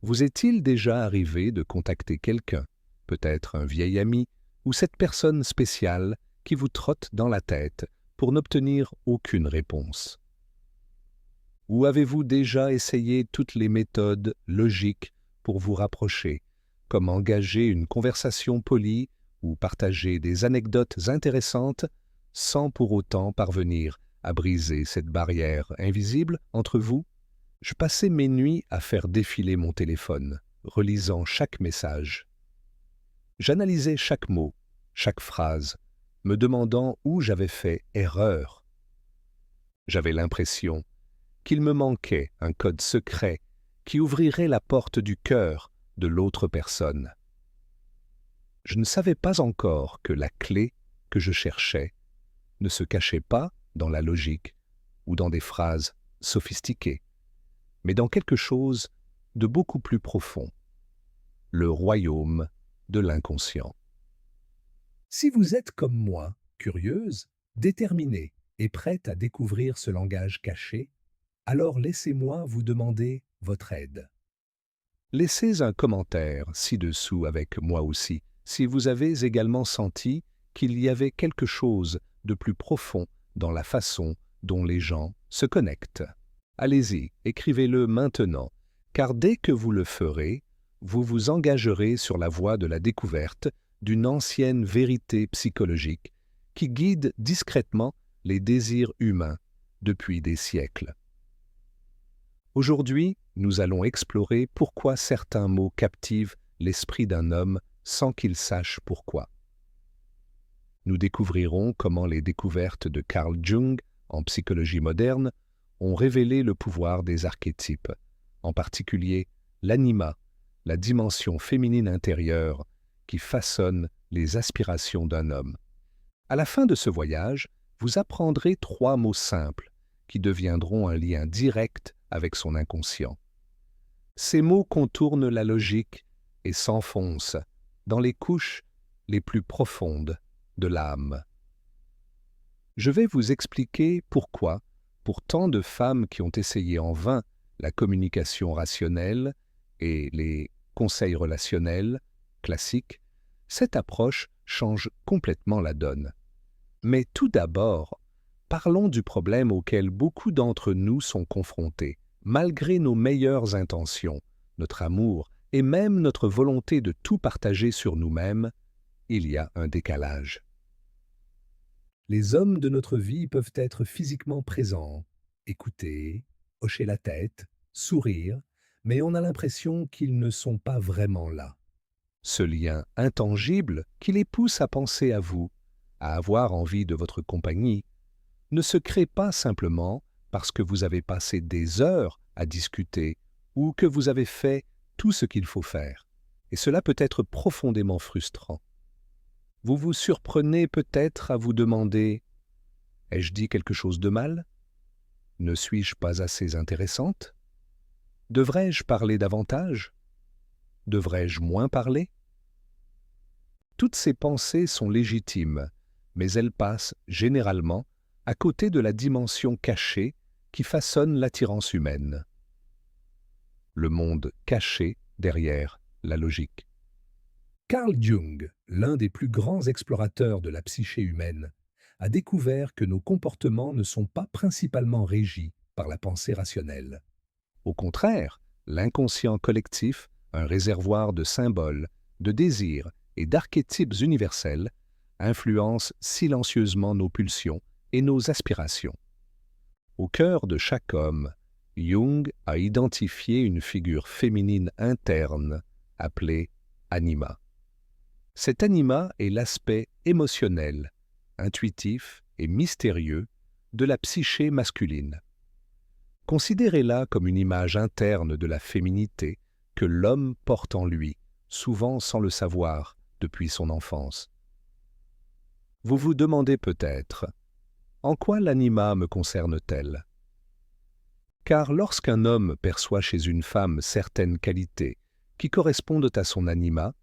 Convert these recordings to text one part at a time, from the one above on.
Vous est-il déjà arrivé de contacter quelqu'un, peut-être un vieil ami, ou cette personne spéciale qui vous trotte dans la tête pour n'obtenir aucune réponse? Ou avez-vous déjà essayé toutes les méthodes logiques pour vous rapprocher, comme engager une conversation polie ou partager des anecdotes intéressantes, sans pour autant parvenir à briser cette barrière invisible entre vous? Je passais mes nuits à faire défiler mon téléphone, relisant chaque message. J'analysais chaque mot, chaque phrase, me demandant où j'avais fait erreur. J'avais l'impression qu'il me manquait un code secret qui ouvrirait la porte du cœur de l'autre personne. Je ne savais pas encore que la clé que je cherchais ne se cachait pas dans la logique ou dans des phrases sophistiquées, mais dans quelque chose de beaucoup plus profond, le royaume de l'inconscient. Si vous êtes comme moi, curieuse, déterminée et prête à découvrir ce langage caché, alors laissez-moi vous demander votre aide. Laissez un commentaire ci-dessous avec moi aussi, si vous avez également senti qu'il y avait quelque chose de plus profond dans la façon dont les gens se connectent. Allez-y, écrivez-le maintenant, car dès que vous le ferez, vous vous engagerez sur la voie de la découverte d'une ancienne vérité psychologique qui guide discrètement les désirs humains depuis des siècles. Aujourd'hui, nous allons explorer pourquoi certains mots captivent l'esprit d'un homme sans qu'il sache pourquoi. Nous découvrirons comment les découvertes de Carl Jung en psychologie moderne ont révélé le pouvoir des archétypes, en particulier l'anima, la dimension féminine intérieure qui façonne les aspirations d'un homme. À la fin de ce voyage, vous apprendrez 3 mots simples qui deviendront un lien direct avec son inconscient. Ces mots contournent la logique et s'enfoncent dans les couches les plus profondes de l'âme. Je vais vous expliquer pourquoi, pour tant de femmes qui ont essayé en vain la communication rationnelle et les conseils relationnels classiques, cette approche change complètement la donne. Mais tout d'abord, parlons du problème auquel beaucoup d'entre nous sont confrontés, malgré nos meilleures intentions, notre amour et même notre volonté de tout partager sur nous-mêmes, il y a un décalage. Les hommes de notre vie peuvent être physiquement présents, écouter, hocher la tête, sourire, mais on a l'impression qu'ils ne sont pas vraiment là. Ce lien intangible qui les pousse à penser à vous, à avoir envie de votre compagnie, ne se crée pas simplement parce que vous avez passé des heures à discuter ou que vous avez fait tout ce qu'il faut faire. Et cela peut être profondément frustrant. Vous vous surprenez peut-être à vous demander « Ai-je dit quelque chose de mal? Ne suis-je pas assez intéressante? Devrais-je parler davantage? Devrais-je moins parler ?» Toutes ces pensées sont légitimes, mais elles passent généralement à côté de la dimension cachée qui façonne l'attirance humaine. Le monde caché derrière la logique. Carl Jung, l'un des plus grands explorateurs de la psyché humaine, a découvert que nos comportements ne sont pas principalement régis par la pensée rationnelle. Au contraire, l'inconscient collectif, un réservoir de symboles, de désirs et d'archétypes universels, influence silencieusement nos pulsions et nos aspirations. Au cœur de chaque homme, Jung a identifié une figure féminine interne appelée anima. Cet anima est l'aspect émotionnel, intuitif et mystérieux de la psyché masculine. Considérez-la comme une image interne de la féminité que l'homme porte en lui, souvent sans le savoir, depuis son enfance. Vous vous demandez peut-être, en quoi l'anima me concerne-t-elle? Car lorsqu'un homme perçoit chez une femme certaines qualités qui correspondent à son anima,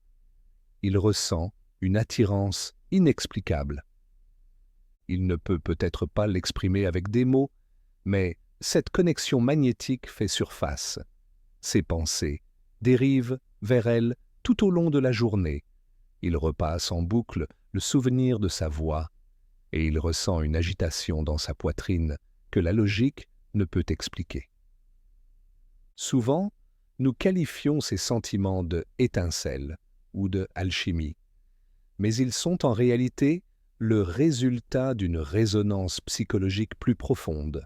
il ressent une attirance inexplicable. Il ne peut peut-être pas l'exprimer avec des mots, mais cette connexion magnétique fait surface. Ses pensées dérive vers elle tout au long de la journée. Il repasse en boucle le souvenir de sa voix et il ressent une agitation dans sa poitrine que la logique ne peut expliquer. Souvent, nous qualifions ces sentiments de étincelles ou de alchimie, mais ils sont en réalité le résultat d'une résonance psychologique plus profonde.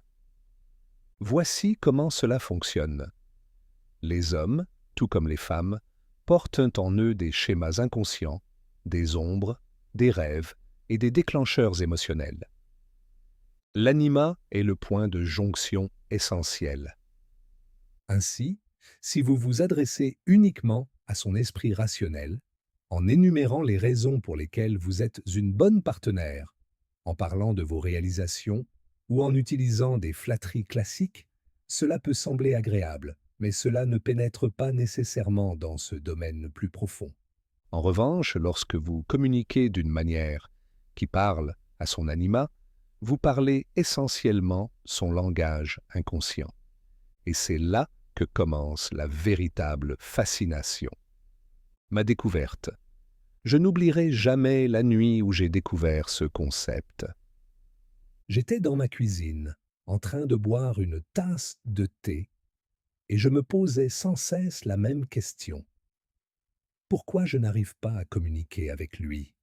Voici comment cela fonctionne. Les hommes, tout comme les femmes, portent en eux des schémas inconscients, des ombres, des rêves et des déclencheurs émotionnels. L'anima est le point de jonction essentiel. Ainsi, si vous vous adressez uniquement à son esprit rationnel, en énumérant les raisons pour lesquelles vous êtes une bonne partenaire, en parlant de vos réalisations ou en utilisant des flatteries classiques, cela peut sembler agréable, mais cela ne pénètre pas nécessairement dans ce domaine plus profond. En revanche, lorsque vous communiquez d'une manière qui parle à son anima, vous parlez essentiellement son langage inconscient. Et c'est là que commence la véritable fascination. Ma découverte. Je n'oublierai jamais la nuit où j'ai découvert ce concept. J'étais dans ma cuisine, en train de boire une tasse de thé, et je me posais sans cesse la même question. Pourquoi je n'arrive pas à communiquer avec lui?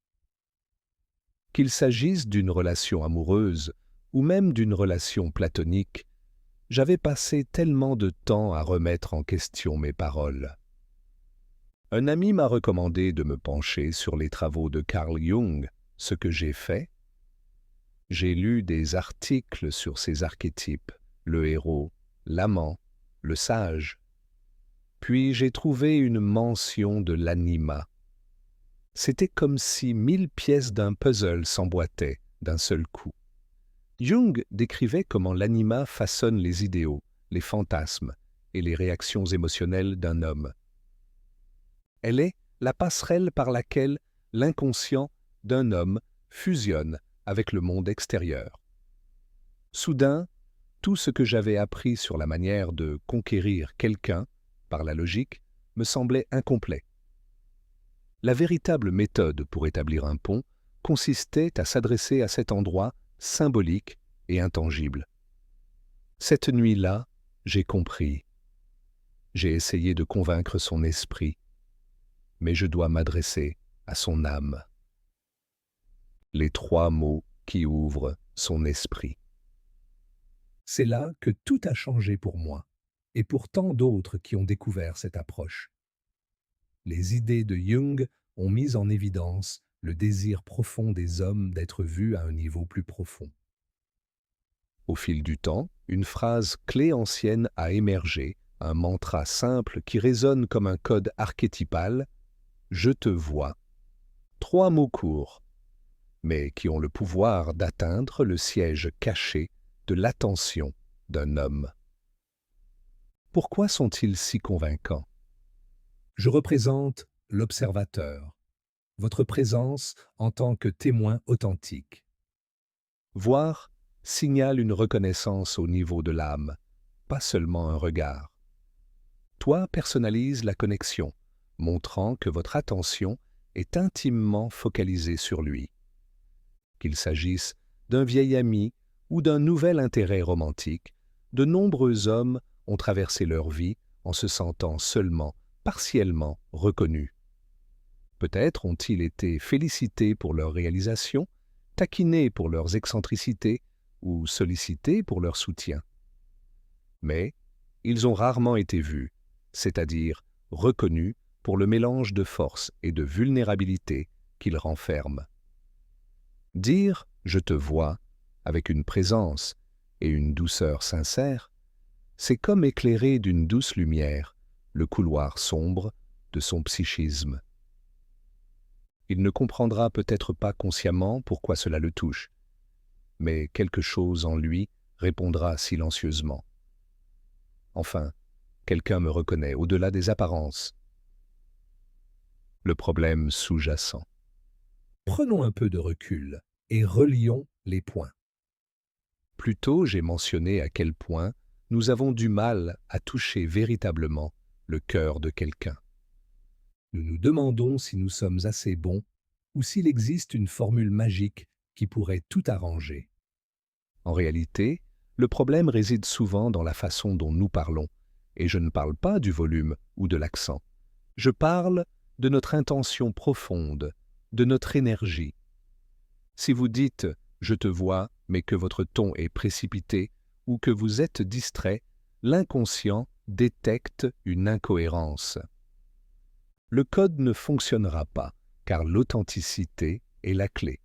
Qu'il s'agisse d'une relation amoureuse ou même d'une relation platonique, j'avais passé tellement de temps à remettre en question mes paroles. Un ami m'a recommandé de me pencher sur les travaux de Carl Jung, ce que j'ai fait. J'ai lu des articles sur ces archétypes, le héros, l'amant, le sage. Puis j'ai trouvé une mention de l'anima. C'était comme si 1000 pièces d'un puzzle s'emboîtaient d'un seul coup. Jung décrivait comment l'anima façonne les idéaux, les fantasmes et les réactions émotionnelles d'un homme. Elle est la passerelle par laquelle l'inconscient d'un homme fusionne avec le monde extérieur. Soudain, tout ce que j'avais appris sur la manière de conquérir quelqu'un par la logique me semblait incomplet. La véritable méthode pour établir un pont consistait à s'adresser à cet endroit symbolique et intangible. Cette nuit-là, j'ai compris. J'ai essayé de convaincre son esprit, mais je dois m'adresser à son âme. Les 3 mots qui ouvrent son esprit. C'est là que tout a changé pour moi, et pour tant d'autres qui ont découvert cette approche. Les idées de Jung ont mis en évidence le désir profond des hommes d'être vus à un niveau plus profond. Au fil du temps, une phrase clé ancienne a émergé, un mantra simple qui résonne comme un code archétypal « Je te vois ». 3 mots courts, mais qui ont le pouvoir d'atteindre le siège caché de l'attention d'un homme. Pourquoi sont-ils si convaincants? Je représente l'observateur, votre présence en tant que témoin authentique. Voir signale une reconnaissance au niveau de l'âme, pas seulement un regard. Toi personnalise la connexion, montrant que votre attention est intimement focalisée sur lui. Qu'il s'agisse d'un vieil ami ou d'un nouvel intérêt romantique, de nombreux hommes ont traversé leur vie en se sentant seulement partiellement reconnus. Peut-être ont-ils été félicités pour leurs réalisations, taquinés pour leurs excentricités ou sollicités pour leur soutien. Mais ils ont rarement été vus, c'est-à-dire reconnus pour le mélange de force et de vulnérabilité qu'ils renferment. Dire « je te vois » avec une présence et une douceur sincère, c'est comme éclairer d'une douce lumière le couloir sombre de son psychisme. Il ne comprendra peut-être pas consciemment pourquoi cela le touche, mais quelque chose en lui répondra silencieusement. Enfin, quelqu'un me reconnaît au-delà des apparences. Le problème sous-jacent. Prenons un peu de recul et relions les points. Plus tôt, j'ai mentionné à quel point nous avons du mal à toucher véritablement le cœur de quelqu'un. Nous nous demandons si nous sommes assez bons ou s'il existe une formule magique qui pourrait tout arranger. En réalité, le problème réside souvent dans la façon dont nous parlons, et je ne parle pas du volume ou de l'accent. Je parle de notre intention profonde, de notre énergie. Si vous dites « je te vois » mais que votre ton est précipité ou que vous êtes distrait, l'inconscient détecte une incohérence. Le code ne fonctionnera pas, car l'authenticité est la clé.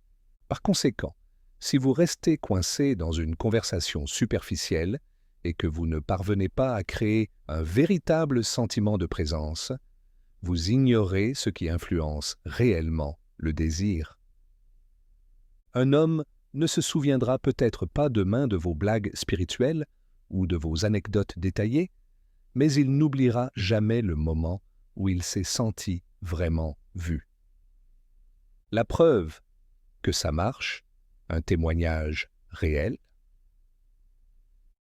Par conséquent, si vous restez coincé dans une conversation superficielle et que vous ne parvenez pas à créer un véritable sentiment de présence, vous ignorez ce qui influence réellement le désir. Un homme ne se souviendra peut-être pas demain de vos blagues spirituelles ou de vos anecdotes détaillées, mais il n'oubliera jamais le moment où il s'est senti vraiment vu. La preuve que ça marche, un témoignage réel.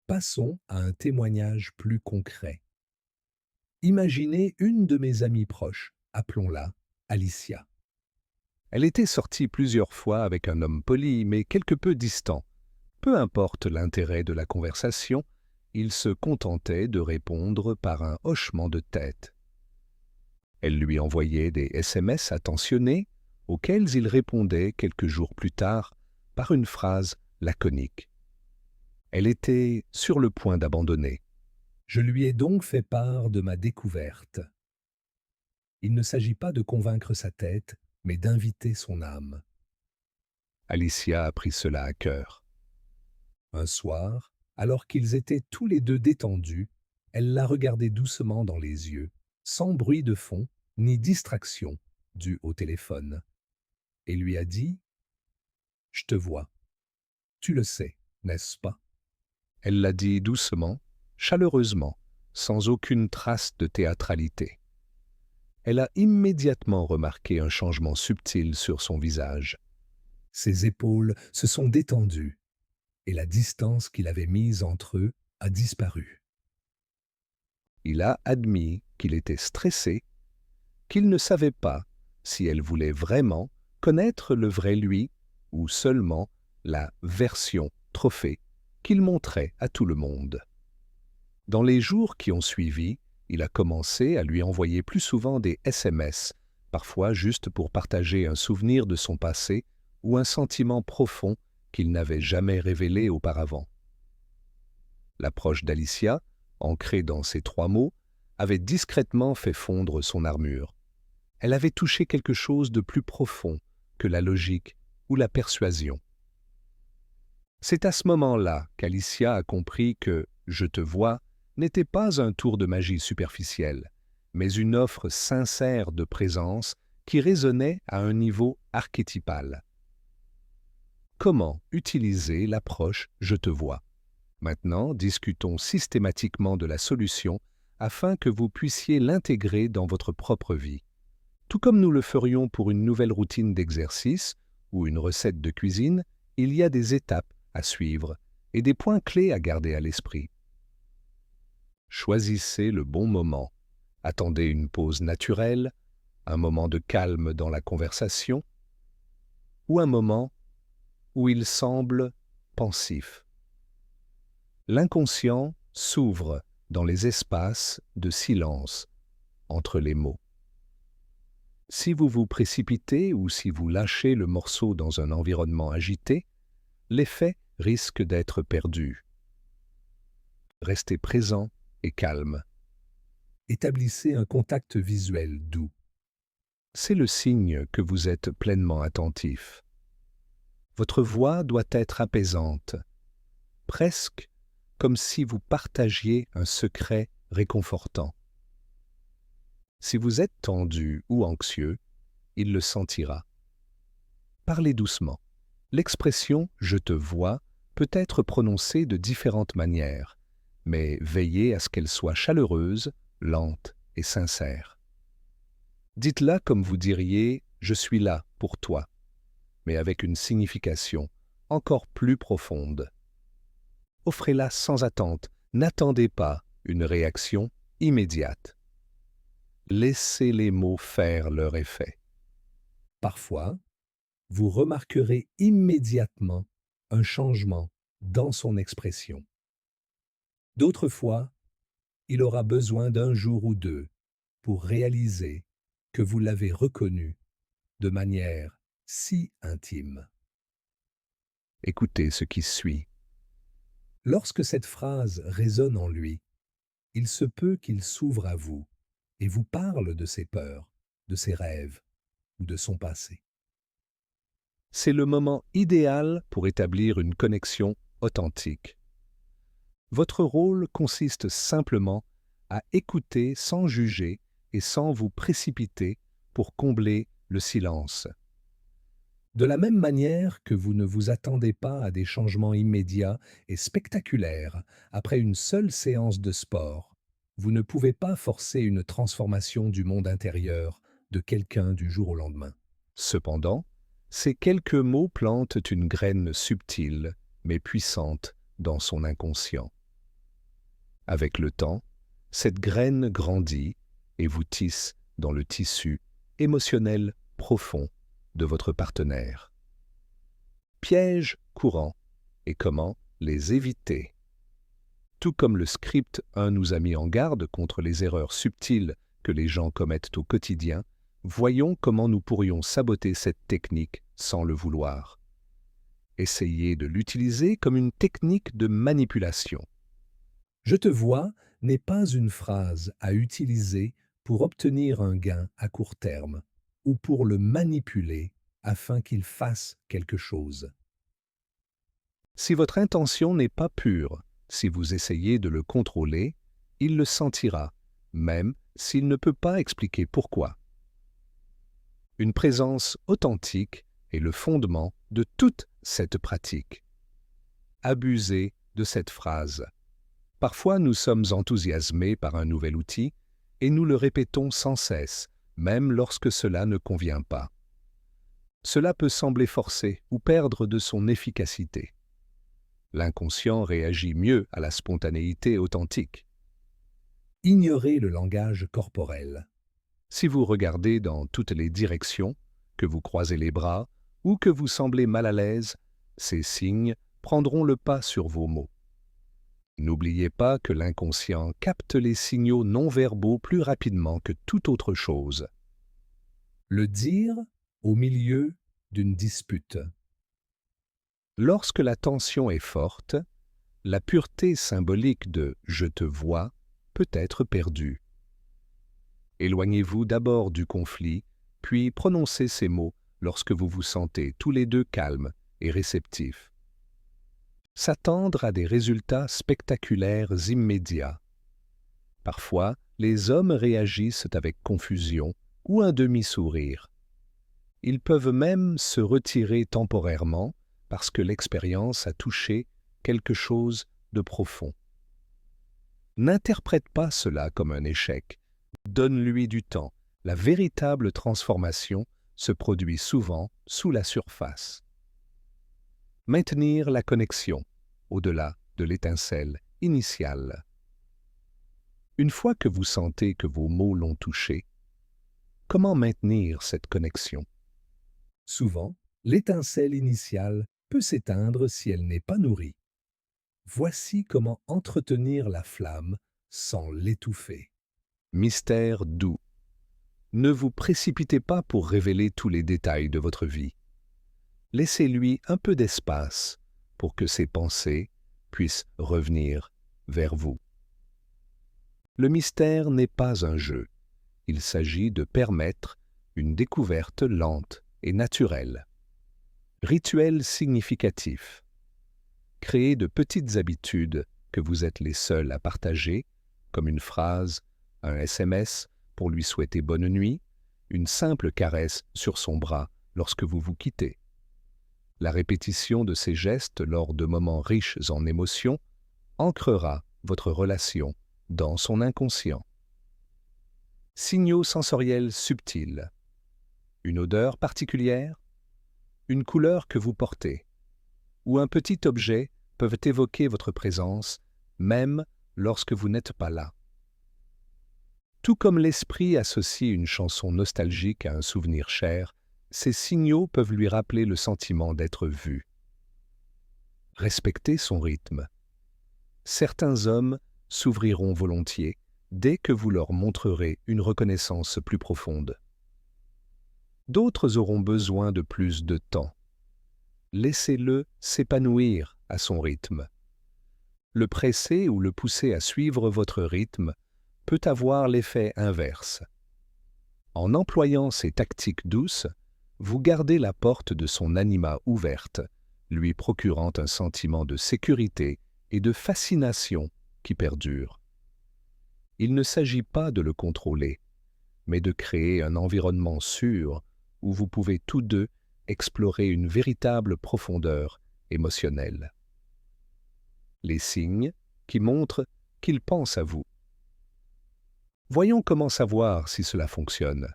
Passons à un témoignage plus concret. Imaginez une de mes amies proches, appelons-la Alicia. Elle était sortie plusieurs fois avec un homme poli, mais quelque peu distant. Peu importe l'intérêt de la conversation, il se contentait de répondre par un hochement de tête. Elle lui envoyait des SMS attentionnés, auxquels il répondait quelques jours plus tard par une phrase laconique. Elle était sur le point d'abandonner. Je lui ai donc fait part de ma découverte. Il ne s'agit pas de convaincre sa tête, mais d'inviter son âme. Alicia a pris cela à cœur. Un soir, alors qu'ils étaient tous les deux détendus, elle l'a regardé doucement dans les yeux, sans bruit de fond ni distraction due au téléphone, et lui a dit « Je te vois. Tu le sais, n'est-ce pas ?» Elle l'a dit doucement, chaleureusement, sans aucune trace de théâtralité. Elle a immédiatement remarqué un changement subtil sur son visage. Ses épaules se sont détendues et la distance qu'il avait mise entre eux a disparu. Il a admis qu'il était stressé, qu'il ne savait pas si elle voulait vraiment connaître le vrai lui ou seulement la version trophée qu'il montrait à tout le monde. Dans les jours qui ont suivi, il a commencé à lui envoyer plus souvent des SMS, parfois juste pour partager un souvenir de son passé ou un sentiment profond qu'il n'avait jamais révélé auparavant. L'approche d'Alicia, ancrée dans ces 3 mots, avait discrètement fait fondre son armure. Elle avait touché quelque chose de plus profond que la logique ou la persuasion. C'est à ce moment-là qu'Alicia a compris que « je te vois » n'était pas un tour de magie superficiel, mais une offre sincère de présence qui résonnait à un niveau archétypal. Comment utiliser l'approche « je te vois » ? Maintenant, discutons systématiquement de la solution afin que vous puissiez l'intégrer dans votre propre vie. Tout comme nous le ferions pour une nouvelle routine d'exercice ou une recette de cuisine, il y a des étapes à suivre et des points clés à garder à l'esprit. Choisissez le bon moment. Attendez une pause naturelle, un moment de calme dans la conversation, ou un moment où il semble pensif. L'inconscient s'ouvre dans les espaces de silence entre les mots. Si vous vous précipitez ou si vous lâchez le morceau dans un environnement agité, l'effet risque d'être perdu. Restez présent et calme. Établissez un contact visuel doux. C'est le signe que vous êtes pleinement attentif. Votre voix doit être apaisante, presque comme si vous partagiez un secret réconfortant. Si vous êtes tendu ou anxieux, il le sentira. Parlez doucement. L'expression « je te vois » peut être prononcée de différentes manières, mais veillez à ce qu'elle soit chaleureuse, lente et sincère. Dites-la comme vous diriez « je suis là pour toi », mais avec une signification encore plus profonde. Offrez-la sans attente, n'attendez pas une réaction immédiate. Laissez les mots faire leur effet. Parfois, vous remarquerez immédiatement un changement dans son expression. D'autres fois, il aura besoin d'un jour ou deux pour réaliser que vous l'avez reconnu de manière si intime. Écoutez ce qui suit. Lorsque cette phrase résonne en lui, il se peut qu'il s'ouvre à vous et vous parle de ses peurs, de ses rêves ou de son passé. C'est le moment idéal pour établir une connexion authentique. Votre rôle consiste simplement à écouter sans juger et sans vous précipiter pour combler le silence. De la même manière que vous ne vous attendez pas à des changements immédiats et spectaculaires après une seule séance de sport, vous ne pouvez pas forcer une transformation du monde intérieur de quelqu'un du jour au lendemain. Cependant, ces quelques mots plantent une graine subtile mais puissante dans son inconscient. Avec le temps, cette graine grandit et vous tisse dans le tissu émotionnel profond de votre partenaire. Pièges courants et comment les éviter. Tout comme le script 1 nous a mis en garde contre les erreurs subtiles que les gens commettent au quotidien, voyons comment nous pourrions saboter cette technique sans le vouloir. Essayez de l'utiliser comme une technique de manipulation. Je te vois n'est pas une phrase à utiliser pour obtenir un gain à court terme ou pour le manipuler afin qu'il fasse quelque chose. Si votre intention n'est pas pure, si vous essayez de le contrôler, il le sentira, même s'il ne peut pas expliquer pourquoi. Une présence authentique est le fondement de toute cette pratique. Abusez de cette phrase. Parfois, nous sommes enthousiasmés par un nouvel outil et nous le répétons sans cesse, même lorsque cela ne convient pas. Cela peut sembler forcé ou perdre de son efficacité. L'inconscient réagit mieux à la spontanéité authentique. Ignorez le langage corporel. Si vous regardez dans toutes les directions, que vous croisez les bras ou que vous semblez mal à l'aise, ces signes prendront le pas sur vos mots. N'oubliez pas que l'inconscient capte les signaux non-verbaux plus rapidement que toute autre chose. Le dire au milieu d'une dispute. Lorsque la tension est forte, la pureté symbolique de « je te vois » peut être perdue. Éloignez-vous d'abord du conflit, puis prononcez ces mots lorsque vous vous sentez tous les deux calmes et réceptifs. S'attendre à des résultats spectaculaires immédiats. Parfois, les hommes réagissent avec confusion ou un demi-sourire. Ils peuvent même se retirer temporairement parce que l'expérience a touché quelque chose de profond. N'interprète pas cela comme un échec. Donne-lui du temps. La véritable transformation se produit souvent sous la surface. Maintenir la connexion au-delà de l'étincelle initiale. Une fois que vous sentez que vos mots l'ont touché, comment maintenir cette connexion? Souvent, l'étincelle initiale peut s'éteindre si elle n'est pas nourrie. Voici comment entretenir la flamme sans l'étouffer. Mystère doux. Ne vous précipitez pas pour révéler tous les détails de votre vie. Laissez-lui un peu d'espace pour que ses pensées puissent revenir vers vous. Le mystère n'est pas un jeu. Il s'agit de permettre une découverte lente et naturelle. Rituel significatif. Créez de petites habitudes que vous êtes les seuls à partager, comme une phrase, un SMS pour lui souhaiter bonne nuit, une simple caresse sur son bras lorsque vous vous quittez. La répétition de ces gestes lors de moments riches en émotions ancrera votre relation dans son inconscient. Signaux sensoriels subtils. Une odeur particulière, une couleur que vous portez, ou un petit objet peuvent évoquer votre présence, même lorsque vous n'êtes pas là. Tout comme l'esprit associe une chanson nostalgique à un souvenir cher, ces signaux peuvent lui rappeler le sentiment d'être vu. Respectez son rythme. Certains hommes s'ouvriront volontiers dès que vous leur montrerez une reconnaissance plus profonde. D'autres auront besoin de plus de temps. Laissez-le s'épanouir à son rythme. Le presser ou le pousser à suivre votre rythme peut avoir l'effet inverse. En employant ces tactiques douces, vous gardez la porte de son anima ouverte, lui procurant un sentiment de sécurité et de fascination qui perdure. Il ne s'agit pas de le contrôler, mais de créer un environnement sûr où vous pouvez tous deux explorer une véritable profondeur émotionnelle. Les signes qui montrent qu'il pense à vous. Voyons comment savoir si cela fonctionne.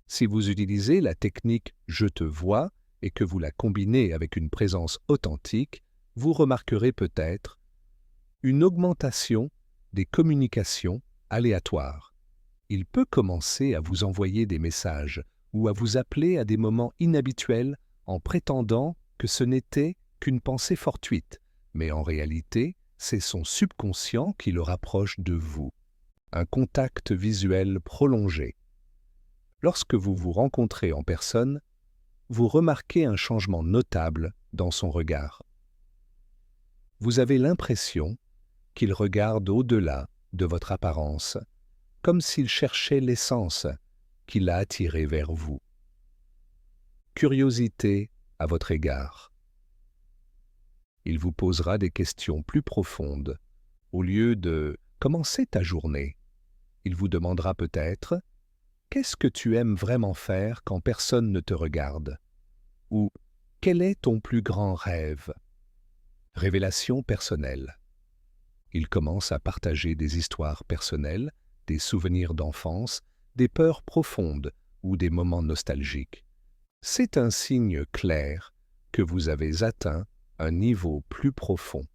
Si vous utilisez la technique « je te vois » et que vous la combinez avec une présence authentique, vous remarquerez peut-être une augmentation des communications aléatoires. Il peut commencer à vous envoyer des messages ou à vous appeler à des moments inhabituels en prétendant que ce n'était qu'une pensée fortuite, mais en réalité, c'est son subconscient qui le rapproche de vous. Un contact visuel prolongé. Lorsque vous vous rencontrez en personne, vous remarquez un changement notable dans son regard. Vous avez l'impression qu'il regarde au-delà de votre apparence, comme s'il cherchait l'essence qui l'a attiré vers vous. Curiosité à votre égard. Il vous posera des questions plus profondes. Au lieu de « Comment c'est ta journée ?», il vous demandera peut-être « Qu'est-ce que tu aimes vraiment faire quand personne ne te regarde ?» ou « Quel est ton plus grand rêve ?» Révélation personnelle. Il commence à partager des histoires personnelles, des souvenirs d'enfance, des peurs profondes ou des moments nostalgiques. C'est un signe clair que vous avez atteint un niveau plus profond.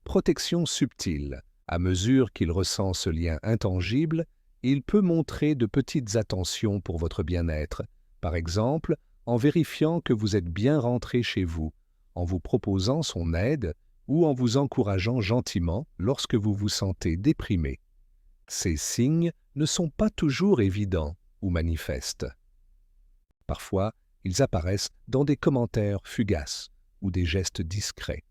Protection subtile. À mesure qu'il ressent ce lien intangible, il peut montrer de petites attentions pour votre bien-être, par exemple en vérifiant que vous êtes bien rentré chez vous, en vous proposant son aide ou en vous encourageant gentiment lorsque vous vous sentez déprimé. Ces signes ne sont pas toujours évidents ou manifestes. Parfois, ils apparaissent dans des commentaires fugaces ou des gestes discrets.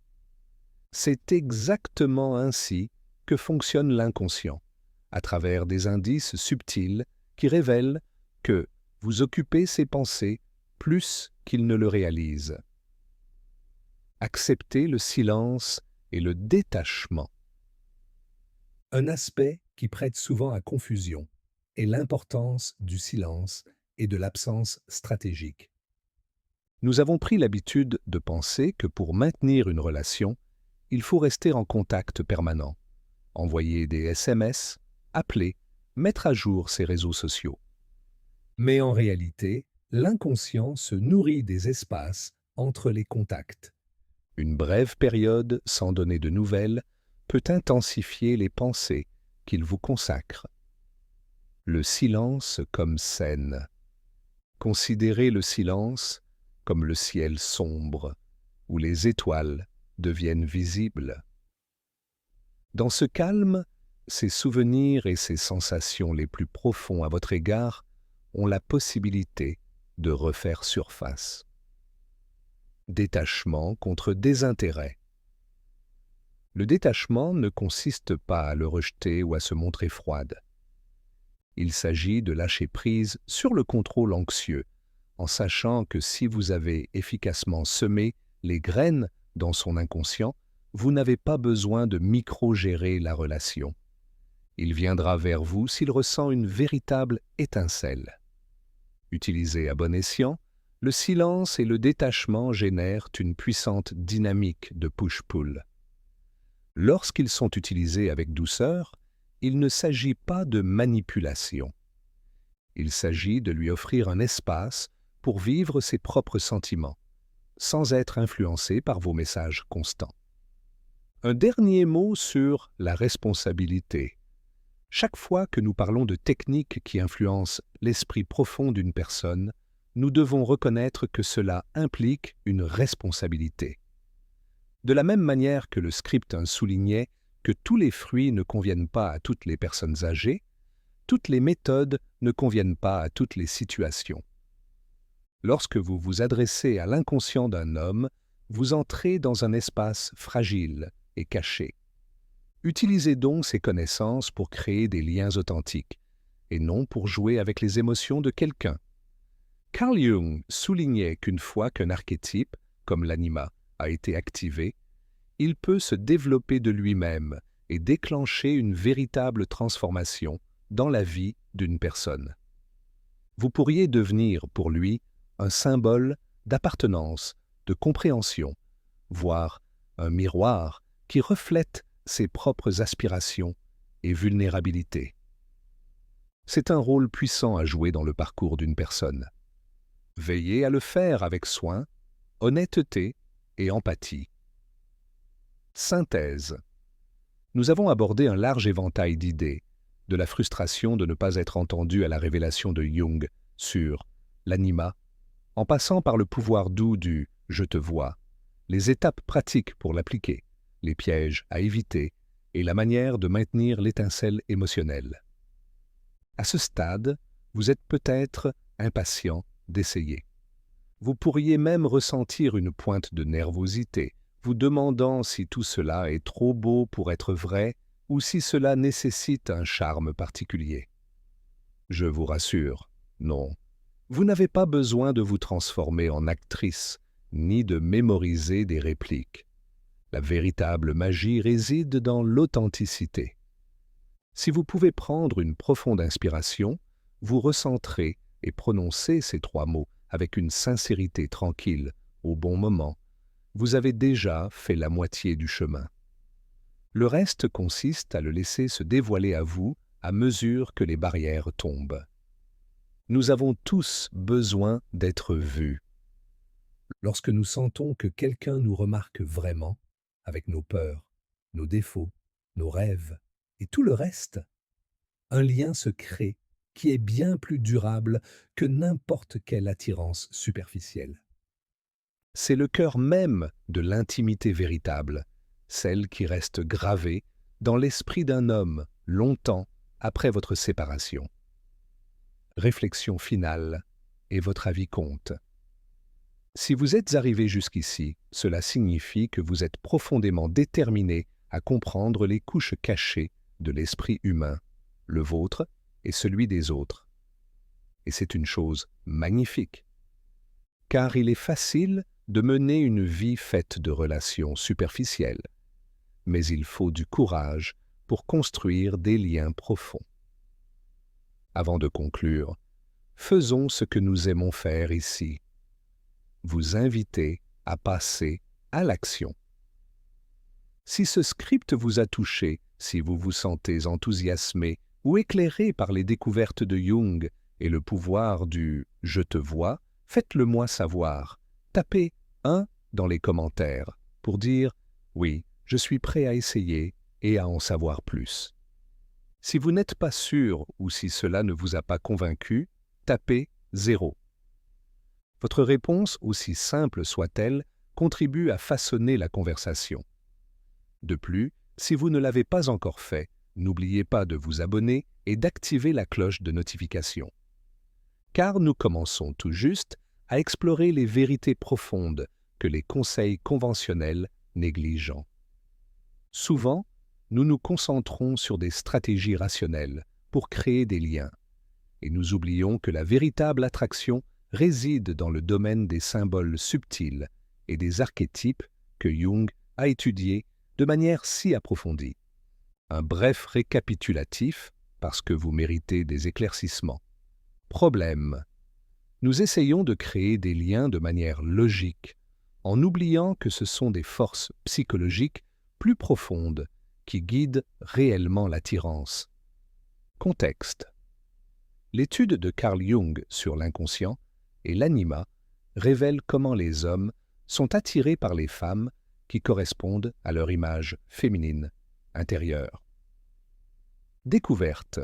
C'est exactement ainsi que fonctionne l'inconscient, à travers des indices subtils qui révèlent que vous occupez ses pensées plus qu'il ne le réalise. Acceptez le silence et le détachement. Un aspect qui prête souvent à confusion est l'importance du silence et de l'absence stratégique. Nous avons pris l'habitude de penser que pour maintenir une relation, il faut rester en contact permanent, envoyer des SMS, appeler, mettre à jour ses réseaux sociaux. Mais en réalité, l'inconscient se nourrit des espaces entre les contacts. Une brève période sans donner de nouvelles peut intensifier les pensées qu'il vous consacre. Le silence comme scène. Considérez le silence comme le ciel sombre, où les étoiles deviennent visibles. Dans ce calme, ces souvenirs et ces sensations les plus profonds à votre égard ont la possibilité de refaire surface. Détachement contre désintérêt. Le détachement ne consiste pas à le rejeter ou à se montrer froide. Il s'agit de lâcher prise sur le contrôle anxieux, en sachant que si vous avez efficacement semé les graines dans son inconscient, vous n'avez pas besoin de micro-gérer la relation. Il viendra vers vous s'il ressent une véritable étincelle. Utilisé à bon escient, le silence et le détachement génèrent une puissante dynamique de push-pull. Lorsqu'ils sont utilisés avec douceur, il ne s'agit pas de manipulation. Il s'agit de lui offrir un espace pour vivre ses propres sentiments, sans être influencé par vos messages constants. Un dernier mot sur la responsabilité. Chaque fois que nous parlons de techniques qui influencent l'esprit profond d'une personne, nous devons reconnaître que cela implique une responsabilité. De la même manière que le script soulignait que tous les fruits ne conviennent pas à toutes les personnes âgées, toutes les méthodes ne conviennent pas à toutes les situations. Lorsque vous vous adressez à l'inconscient d'un homme, vous entrez dans un espace fragile et caché. Utilisez donc ces connaissances pour créer des liens authentiques, et non pour jouer avec les émotions de quelqu'un. Carl Jung soulignait qu'une fois qu'un archétype, comme l'anima, a été activé, il peut se développer de lui-même et déclencher une véritable transformation dans la vie d'une personne. Vous pourriez devenir, pour lui, un symbole d'appartenance, de compréhension, voire un miroir qui reflète ses propres aspirations et vulnérabilités. C'est un rôle puissant à jouer dans le parcours d'une personne. Veillez à le faire avec soin, honnêteté et empathie. Synthèse. Nous avons abordé un large éventail d'idées, de la frustration de ne pas être entendu à la révélation de Jung sur l'anima, en passant par le pouvoir doux du « je te vois », les étapes pratiques pour l'appliquer, les pièges à éviter et la manière de maintenir l'étincelle émotionnelle. À ce stade, vous êtes peut-être impatient d'essayer. Vous pourriez même ressentir une pointe de nervosité, vous demandant si tout cela est trop beau pour être vrai ou si cela nécessite un charme particulier. Je vous rassure, non. Vous n'avez pas besoin de vous transformer en actrice, ni de mémoriser des répliques. La véritable magie réside dans l'authenticité. Si vous pouvez prendre une profonde inspiration, vous recentrez et prononcez ces 3 mots avec une sincérité tranquille, au bon moment, vous avez déjà fait la moitié du chemin. Le reste consiste à le laisser se dévoiler à vous à mesure que les barrières tombent. Nous avons tous besoin d'être vus. Lorsque nous sentons que quelqu'un nous remarque vraiment, avec nos peurs, nos défauts, nos rêves et tout le reste, un lien se crée qui est bien plus durable que n'importe quelle attirance superficielle. C'est le cœur même de l'intimité véritable, celle qui reste gravée dans l'esprit d'un homme longtemps après votre séparation. Réflexion finale, et votre avis compte. Si vous êtes arrivé jusqu'ici, cela signifie que vous êtes profondément déterminé à comprendre les couches cachées de l'esprit humain, le vôtre et celui des autres. Et c'est une chose magnifique, car il est facile de mener une vie faite de relations superficielles, mais il faut du courage pour construire des liens profonds. Avant de conclure, faisons ce que nous aimons faire ici, vous inviter à passer à l'action. Si ce script vous a touché, si vous vous sentez enthousiasmé ou éclairé par les découvertes de Jung et le pouvoir du « je te vois », faites-le moi savoir. Tapez 1 dans les commentaires pour dire « oui, je suis prêt à essayer et à en savoir plus ». Si vous n'êtes pas sûr ou si cela ne vous a pas convaincu, tapez 0. Votre réponse, aussi simple soit-elle, contribue à façonner la conversation. De plus, si vous ne l'avez pas encore fait, n'oubliez pas de vous abonner et d'activer la cloche de notification. Car nous commençons tout juste à explorer les vérités profondes que les conseils conventionnels négligent. Souvent, nous nous concentrons sur des stratégies rationnelles pour créer des liens, et nous oublions que la véritable attraction réside dans le domaine des symboles subtils et des archétypes que Jung a étudiés de manière si approfondie. Un bref récapitulatif, parce que vous méritez des éclaircissements. Problème. Nous essayons de créer des liens de manière logique, en oubliant que ce sont des forces psychologiques plus profondes qui guident réellement l'attirance. Contexte. L'étude de Carl Jung sur l'inconscient et l'anima révèle comment les hommes sont attirés par les femmes qui correspondent à leur image féminine intérieure. Découverte.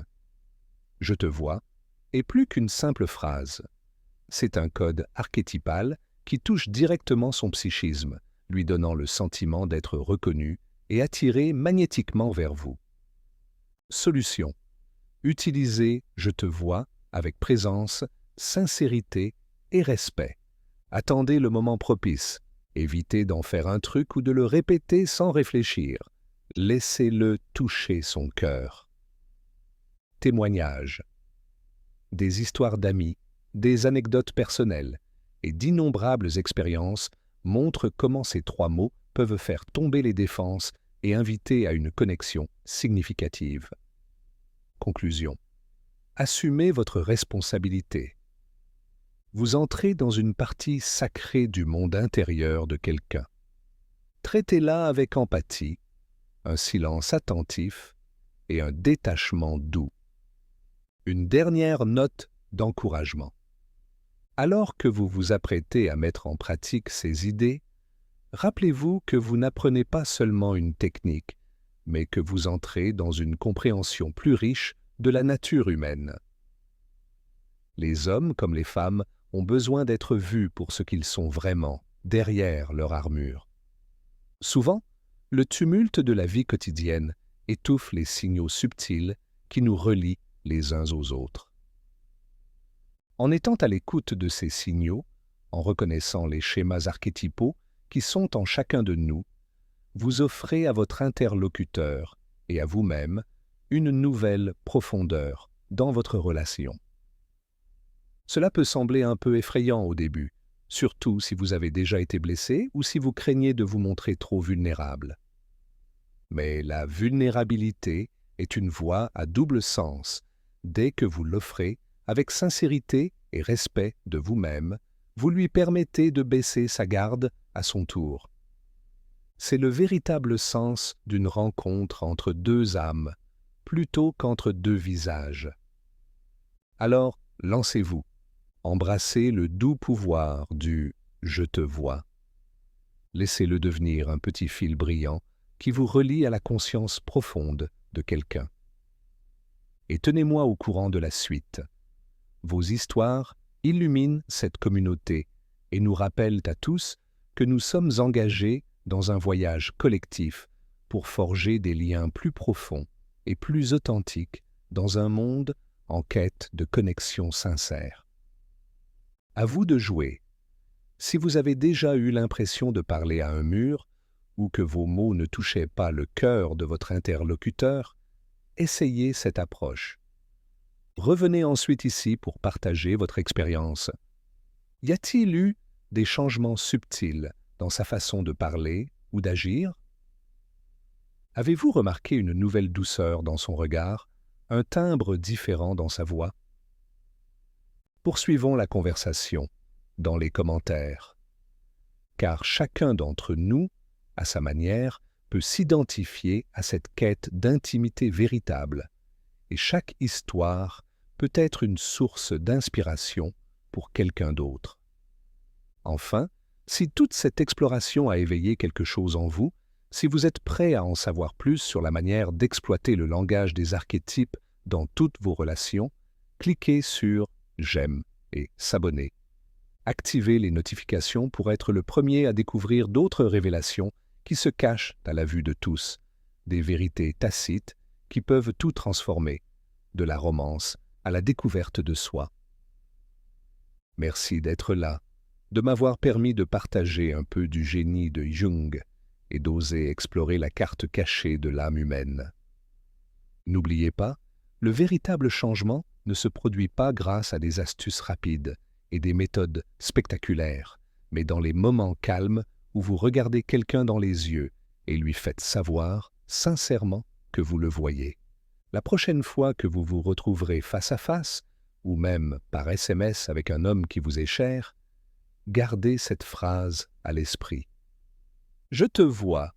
Je te vois est plus qu'une simple phrase. C'est un code archétypal qui touche directement son psychisme, lui donnant le sentiment d'être reconnu et attiré magnétiquement vers vous. Solution. Utilisez « je te vois » avec présence, sincérité et respect. Attendez le moment propice. Évitez d'en faire un truc ou de le répéter sans réfléchir. Laissez-le toucher son cœur. Témoignages. Des histoires d'amis, des anecdotes personnelles et d'innombrables expériences montrent comment ces trois mots peuvent faire tomber les défenses et inviter à une connexion significative. Conclusion. Assumez votre responsabilité. Vous entrez dans une partie sacrée du monde intérieur de quelqu'un. Traitez-la avec empathie, un silence attentif et un détachement doux. Une dernière note d'encouragement. Alors que vous vous apprêtez à mettre en pratique ces idées, rappelez-vous que vous n'apprenez pas seulement une technique, mais que vous entrez dans une compréhension plus riche de la nature humaine. Les hommes comme les femmes ont besoin d'être vus pour ce qu'ils sont vraiment, derrière leur armure. Souvent, le tumulte de la vie quotidienne étouffe les signaux subtils qui nous relient les uns aux autres. En étant à l'écoute de ces signaux, en reconnaissant les schémas archétypaux qui sont en chacun de nous, vous offrez à votre interlocuteur et à vous-même une nouvelle profondeur dans votre relation. Cela peut sembler un peu effrayant au début, surtout si vous avez déjà été blessé ou si vous craignez de vous montrer trop vulnérable. Mais la vulnérabilité est une voie à double sens. Dès que vous l'offrez avec sincérité et respect de vous-même, vous lui permettez de baisser sa garde à son tour. C'est le véritable sens d'une rencontre entre deux âmes, plutôt qu'entre deux visages. Alors, lancez-vous. Embrassez le doux pouvoir du « je te vois ». Laissez-le devenir un petit fil brillant qui vous relie à la conscience profonde de quelqu'un. Et tenez-moi au courant de la suite. Vos histoires illuminent cette communauté et nous rappellent à tous que nous sommes engagés dans un voyage collectif pour forger des liens plus profonds et plus authentiques dans un monde en quête de connexion sincère. À vous de jouer. Si vous avez déjà eu l'impression de parler à un mur ou que vos mots ne touchaient pas le cœur de votre interlocuteur, essayez cette approche. Revenez ensuite ici pour partager votre expérience. Y a-t-il eu des changements subtils dans sa façon de parler ou d'agir? Avez-vous remarqué une nouvelle douceur dans son regard, un timbre différent dans sa voix? Poursuivons la conversation dans les commentaires, car chacun d'entre nous, à sa manière, peut s'identifier à cette quête d'intimité véritable, et chaque histoire peut être une source d'inspiration pour quelqu'un d'autre. Enfin, si toute cette exploration a éveillé quelque chose en vous, si vous êtes prêt à en savoir plus sur la manière d'exploiter le langage des archétypes dans toutes vos relations, cliquez sur « J'aime » et « S'abonner ». Activez les notifications pour être le premier à découvrir d'autres révélations qui se cachent à la vue de tous, des vérités tacites qui peuvent tout transformer, de la romance à la découverte de soi. Merci d'être là, de m'avoir permis de partager un peu du génie de Jung et d'oser explorer la carte cachée de l'âme humaine. N'oubliez pas, le véritable changement ne se produit pas grâce à des astuces rapides et des méthodes spectaculaires, mais dans les moments calmes où vous regardez quelqu'un dans les yeux et lui faites savoir, sincèrement, que vous le voyez. La prochaine fois que vous vous retrouverez face à face, ou même par SMS avec un homme qui vous est cher, gardez cette phrase à l'esprit. Je te vois.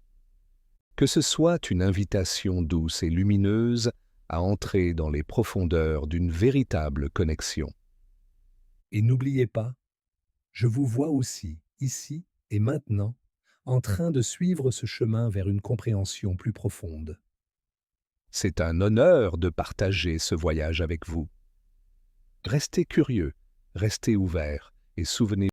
Que ce soit une invitation douce et lumineuse à entrer dans les profondeurs d'une véritable connexion. Et n'oubliez pas, je vous vois aussi, ici et maintenant, en train de suivre ce chemin vers une compréhension plus profonde. C'est un honneur de partager ce voyage avec vous. Restez curieux, restez ouvert et souvenez